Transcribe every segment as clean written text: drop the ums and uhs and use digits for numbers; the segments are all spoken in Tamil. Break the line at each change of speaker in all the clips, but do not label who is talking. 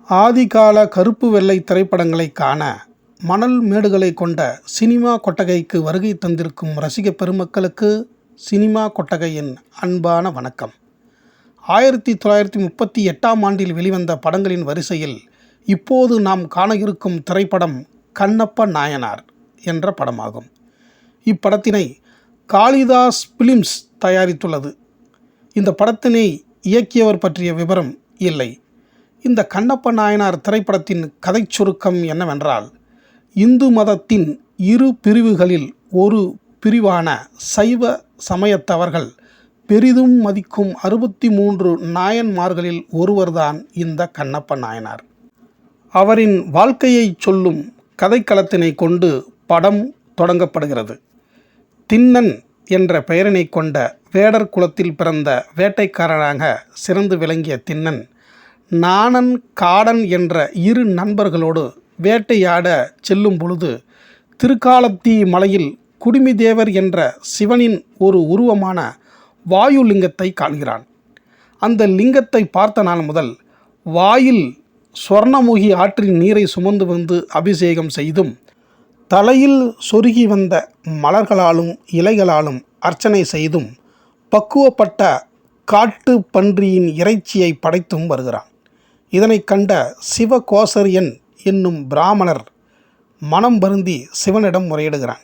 ஆதிகால கருப்பு வெள்ளை திரைப்படங்களை காண மணல் மேடுகளை கொண்ட சினிமா கொட்டகைக்கு வருகை தந்திருக்கும் ரசிக பெருமக்களுக்கு சினிமா கொட்டகையின் அன்பான வணக்கம். 1938ஆம் ஆண்டில் வெளிவந்த படங்களின் வரிசையில் இப்போது நாம் காண இருக்கும் திரைப்படம் கண்ணப்ப நாயனார் என்ற படமாகும். இப்படத்தினை காளிதாஸ் பிலிம்ஸ் தயாரித்துள்ளது. இந்த படத்தினை இயக்கியவர் பற்றிய விவரம் இல்லை. இந்த கண்ணப்ப நாயனார் திரைப்படத்தின் கதை சுருக்கம் என்னவென்றால், இந்து மதத்தின் இரு பிரிவுகளில் ஒரு பிரிவான சைவ சமயத்தவர்கள் பெரிதும் மதிக்கும் 63 நாயன்மார்களில் ஒருவர்தான் இந்த கண்ணப்ப நாயனார். அவரின் வாழ்க்கையை சொல்லும் கதைக்களத்தினை கொண்டு படம் தொடங்கப்படுகிறது. திண்ணன் என்ற பெயரினை கொண்ட வேடர் குலத்தில் பிறந்த வேட்டைக்காரனாக சிறந்து விளங்கிய திண்ணன் நாணன் காடன் என்ற இரு நண்பர்களோடு வேட்டையாட செல்லும் பொழுது திருக்காலத்தி மலையில் குடுமிதேவர் என்ற சிவனின் ஒரு உருவமான வாயு லிங்கத்தை காண்கிறான். அந்த லிங்கத்தை பார்த்த நாள் முதல் வாயில் சொர்ணமுகி ஆற்றின் நீரை சுமந்து வந்து அபிஷேகம் செய்தும் தலையில் சொருகி வந்த மலர்களாலும் இலைகளாலும் அர்ச்சனை செய்தும் பக்குவப்பட்ட காட்டு பன்றியின் இறைச்சியை படைத்தும் வருகிறான். இதனை கண்ட சிவகோசரியன் என்னும் பிராமணர் மனம் வருந்தி சிவனிடம் முறையிடுகிறான்.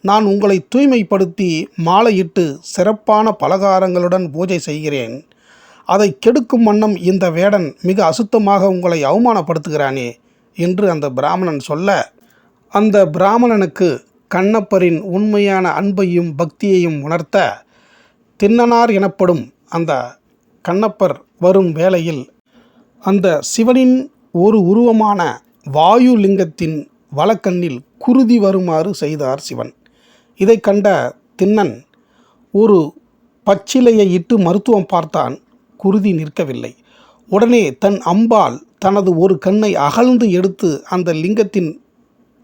நான் உங்களை தூய்மைப்படுத்தி மாலையிட்டு சிறப்பான பலகாரங்களுடன் பூஜை செய்கிறேன். அதை கெடுக்கும் வண்ணம் இந்த வேடன் மிக அசுத்தமாக உங்களை அவமானப்படுத்துகிறானே என்று அந்த பிராமணன் சொல்ல, அந்த பிராமணனுக்கு கண்ணப்பரின் உண்மையான அன்பையும் பக்தியையும் உணர்த்த திண்ணனார் எனப்படும் அந்த கண்ணப்பர் வரும் வேளையில் அந்த சிவனின் ஒரு உருவமான வாயு லிங்கத்தின் வலக்கண்ணில் குருதி வருமாறு செய்தார் சிவன். இதை கண்ட திண்ணன் ஒரு பச்சிலையை இட்டு மருத்துவம் பார்த்தான். குருதி நிற்கவில்லை. உடனே தன் அம்பால் தனது ஒரு கண்ணை அகழ்ந்து எடுத்து அந்த லிங்கத்தின்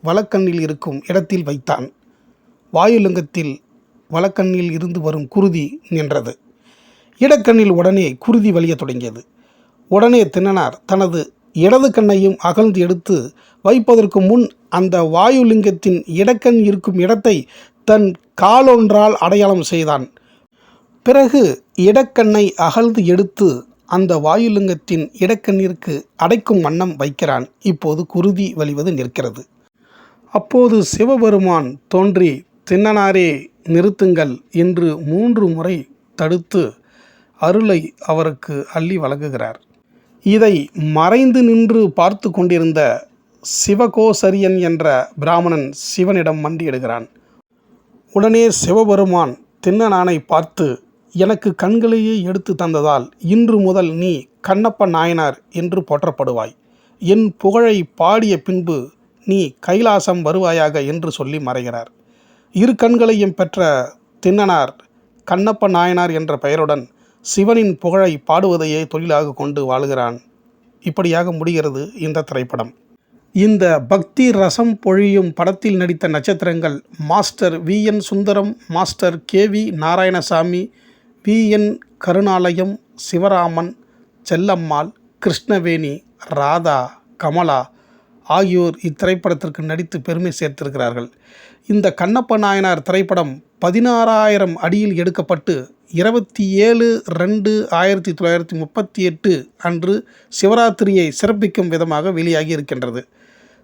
வலக்கண்ணில் இருக்கும் இடத்தில் வைத்தான். வாயுலிங்கத்தில் வலக்கண்ணில் இருந்து வரும் குருதி நின்றது. இடக்கண்ணில் உடனே குருதி வலிய தொடங்கியது. உடனே திண்ணனார் தனது இடது கண்ணையும் அகழ்ந்து எடுத்து வைப்பதற்கு முன் அந்த வாயுலிங்கத்தின் இடக்கண் இருக்கும் இடத்தை தன் காலொன்றால் அடையாளம் செய்தான். பிறகு இடக்கண்ணை அகழ்ந்து எடுத்து அந்த வாயுலிங்கத்தின் இடக்கண்ணிற்கு அடைக்கும் வண்ணம் வைக்கிறான். இப்போது குருதி வலிவது நிற்கிறது. அப்போது சிவபெருமான் தோன்றி, திண்ணனாரே நிறுத்துங்கள் என்று 3 முறை தடுத்து அருளை அவருக்கு அள்ளி வழங்குகிறார். இதை மறைந்து நின்று பார்த்து கொண்டிருந்த சிவகோசரியன் என்ற பிராமணன் சிவனிடம் மண்டியிடுகிறான். உடனே சிவபெருமான் திண்ணனானை பார்த்து, எனக்கு கண்களையே எடுத்து தந்ததால் இன்று முதல் நீ கண்ணப்ப நாயனார் என்று போற்றப்படுவாய். என் புகழை பாடிய பின்பு நீ கைலாசம் வருவாயாக என்று சொல்லி மறைகிறார். இரு கண்களையும் பெற்ற திண்ணனார் கண்ணப்ப நாயனார் என்ற பெயருடன் சிவனின் புகழை பாடுவதையே தொழிலாக கொண்டு வாழுகிறான். இப்படியாக முடிகிறது இந்த திரைப்படம். இந்த பக்தி ரசம் பொழியும் படத்தில் நடித்த நட்சத்திரங்கள் master VN Sundaram, master KV Narayanasamy, VN Karunalayam, Sivaraman, Chellammal, Krishnaveni, Radha, Kamala ஆகியோர் இத்திரைப்படத்திற்கு நடித்து பெருமை சேர்த்திருக்கிறார்கள். இந்த கண்ணப்ப நாயனார் திரைப்படம் 16,000 அடியில் எடுக்கப்பட்டு 27/2/1938 அன்று சிவராத்திரியை சிறப்பிக்கும் விதமாக வெளியாகி இருக்கின்றது.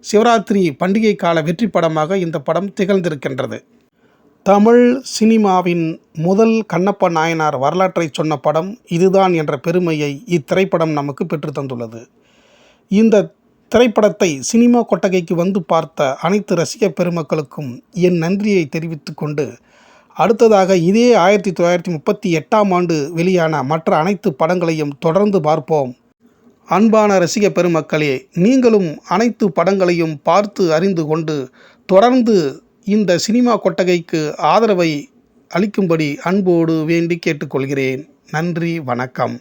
சிவராத்திரி பண்டிகை கால வெற்றி படமாக இந்த படம் திகழ்ந்திருக்கின்றது. தமிழ் சினிமாவின் முதல் கண்ணப்ப நாயனார் வரலாற்றை சொன்ன படம் இதுதான் என்ற பெருமையை இத்திரைப்படம் நமக்கு பெற்று தந்துள்ளது. இந்த திரைப்படத்தை சினிமா கொட்டகைக்கு வந்து பார்த்த அனைத்து ரசிக பெருமக்களுக்கும் என் நன்றியை தெரிவித்து கொண்டு, அடுத்ததாக இதே 1938ஆம் ஆண்டு வெளியான மற்ற அனைத்து படங்களையும் தொடர்ந்து பார்ப்போம். அன்பான ரசிக பெருமக்களே, நீங்களும் அனைத்து படங்களையும் பார்த்து அறிந்து கொண்டு தொடர்ந்து இந்த சினிமா கொட்டகைக்கு ஆதரவை அளிக்கும்படி அன்போடு வேண்டி கேட்டுக்கொள்கிறேன். நன்றி, வணக்கம்.